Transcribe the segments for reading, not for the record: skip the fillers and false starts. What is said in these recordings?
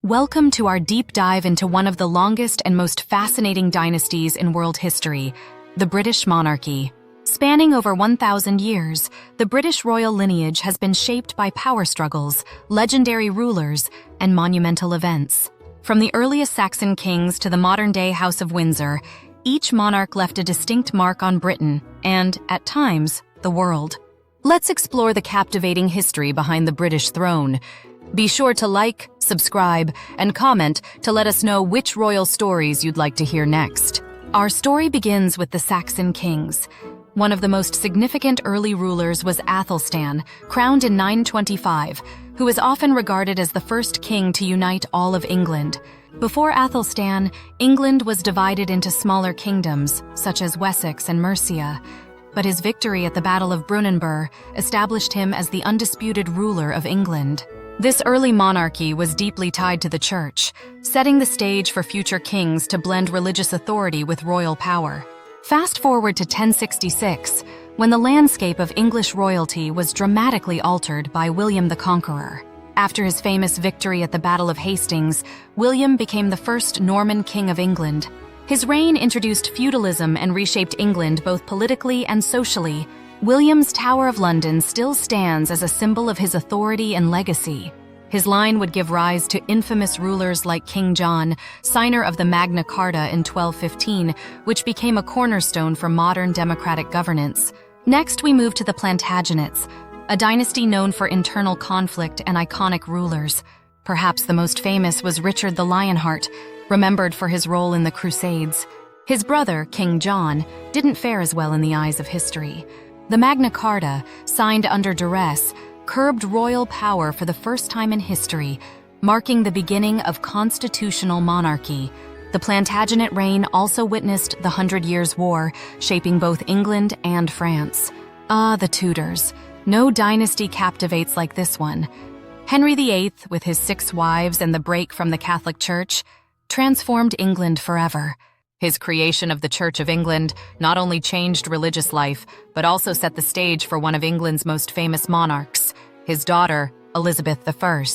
Welcome to our deep dive into one of the longest and most fascinating dynasties in world history, the British monarchy. Spanning over 1,000 years, the British royal lineage has been shaped by power struggles, legendary rulers, and monumental events. From the earliest Saxon kings to the modern-day House of Windsor, each monarch left a distinct mark on Britain and, at times, the world. Let's explore the captivating history behind the British throne. Be sure to like, subscribe, and comment to let us know which royal stories you'd like to hear next. Our story begins with the Saxon kings. One of the most significant early rulers was Athelstan, crowned in 925, who is often regarded as the first king to unite all of England. Before Athelstan, England was divided into smaller kingdoms, such as Wessex and Mercia. But his victory at the Battle of Brunanburh established him as the undisputed ruler of England. This early monarchy was deeply tied to the church, setting the stage for future kings to blend religious authority with royal power. Fast forward to 1066, when the landscape of English royalty was dramatically altered by William the Conqueror. After his famous victory at the Battle of Hastings, William became the first Norman king of England. His reign introduced feudalism and reshaped England both politically and socially. William's Tower of London still stands as a symbol of his authority and legacy. His line would give rise to infamous rulers like King John, signer of the Magna Carta in 1215, which became a cornerstone for modern democratic governance. Next, we move to the Plantagenets, a dynasty known for internal conflict and iconic rulers. Perhaps the most famous was Richard the Lionheart, remembered for his role in the Crusades. His brother, King John, didn't fare as well in the eyes of history. The Magna Carta, signed under duress, curbed royal power for the first time in history, marking the beginning of constitutional monarchy. The Plantagenet reign also witnessed the 100 Years' War, shaping both England and France. The Tudors. No dynasty captivates like this one. Henry VIII, with his 6 wives and the break from the Catholic Church, transformed England forever. His creation of the Church of England not only changed religious life, but also set the stage for one of England's most famous monarchs, his daughter, Elizabeth I.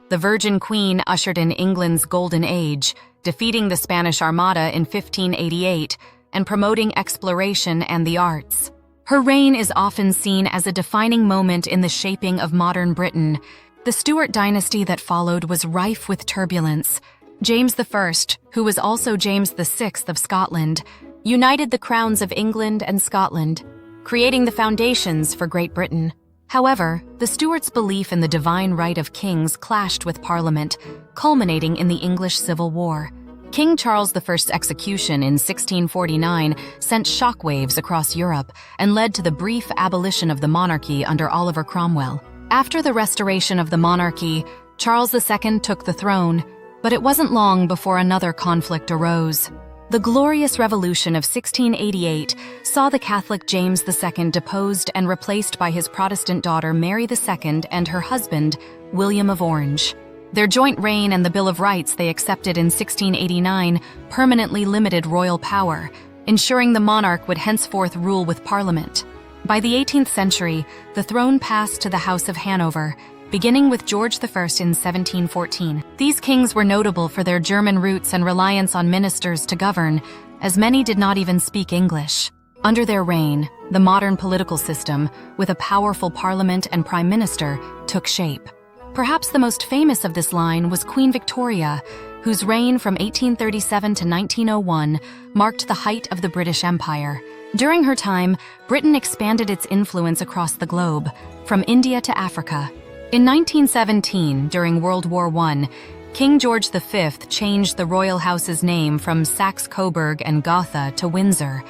The Virgin Queen ushered in England's Golden Age, defeating the Spanish Armada in 1588 and promoting exploration and the arts. Her reign is often seen as a defining moment in the shaping of modern Britain. The Stuart dynasty that followed was rife with turbulence. James I, who was also James VI of Scotland, united the crowns of England and Scotland, creating the foundations for Great Britain. However, the Stuarts' belief in the divine right of kings clashed with Parliament, culminating in the English Civil War. King Charles I's execution in 1649 sent shockwaves across Europe and led to the brief abolition of the monarchy under Oliver Cromwell. After the restoration of the monarchy, Charles II took the throne, but it wasn't long before another conflict arose. The Glorious Revolution of 1688 saw the Catholic James II deposed and replaced by his Protestant daughter Mary II and her husband, William of Orange. Their joint reign and the Bill of Rights they accepted in 1689 permanently limited royal power, ensuring the monarch would henceforth rule with Parliament. By the 18th century, the throne passed to the House of Hanover, beginning with George I in 1714. These kings were notable for their German roots and reliance on ministers to govern, as many did not even speak English. Under their reign, the modern political system, with a powerful parliament and prime minister, took shape. Perhaps the most famous of this line was Queen Victoria, whose reign from 1837 to 1901 marked the height of the British Empire. During her time, Britain expanded its influence across the globe, from India to Africa. In 1917, during World War I, King George V changed the royal house's name from Saxe-Coburg and Gotha to Windsor,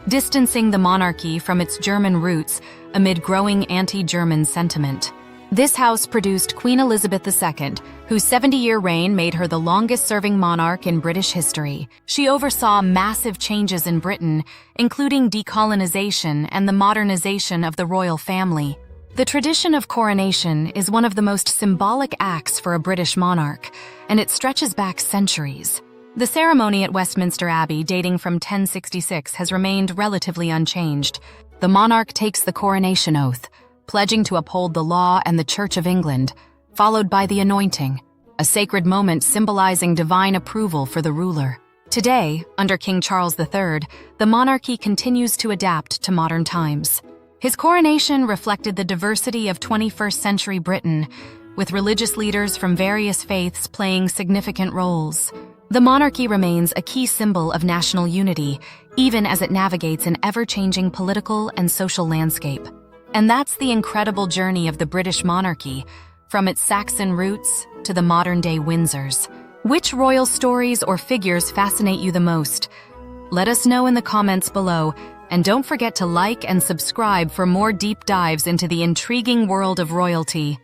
distancing the monarchy from its German roots amid growing anti-German sentiment. This house produced Queen Elizabeth II, whose 70-year reign made her the longest-serving monarch in British history. She oversaw massive changes in Britain, including decolonization and the modernization of the royal family. The tradition of coronation is one of the most symbolic acts for a British monarch, and it stretches back centuries. The ceremony at Westminster Abbey, dating from 1066, has remained relatively unchanged. The monarch takes the coronation oath, pledging to uphold the law and the Church of England, followed by the anointing. a sacred moment symbolizing divine approval for the ruler. Today, under King Charles III, the monarchy continues to adapt to modern times. His coronation reflected the diversity of 21st century Britain, with religious leaders from various faiths playing significant roles. The monarchy remains a key symbol of national unity, even as it navigates an ever-changing political and social landscape. And that's the incredible journey of the British monarchy, from its Saxon roots to the modern-day Windsors. Which royal stories or figures fascinate you the most? Let us know in the comments below, and don't forget to like and subscribe for more deep dives into the intriguing world of royalty.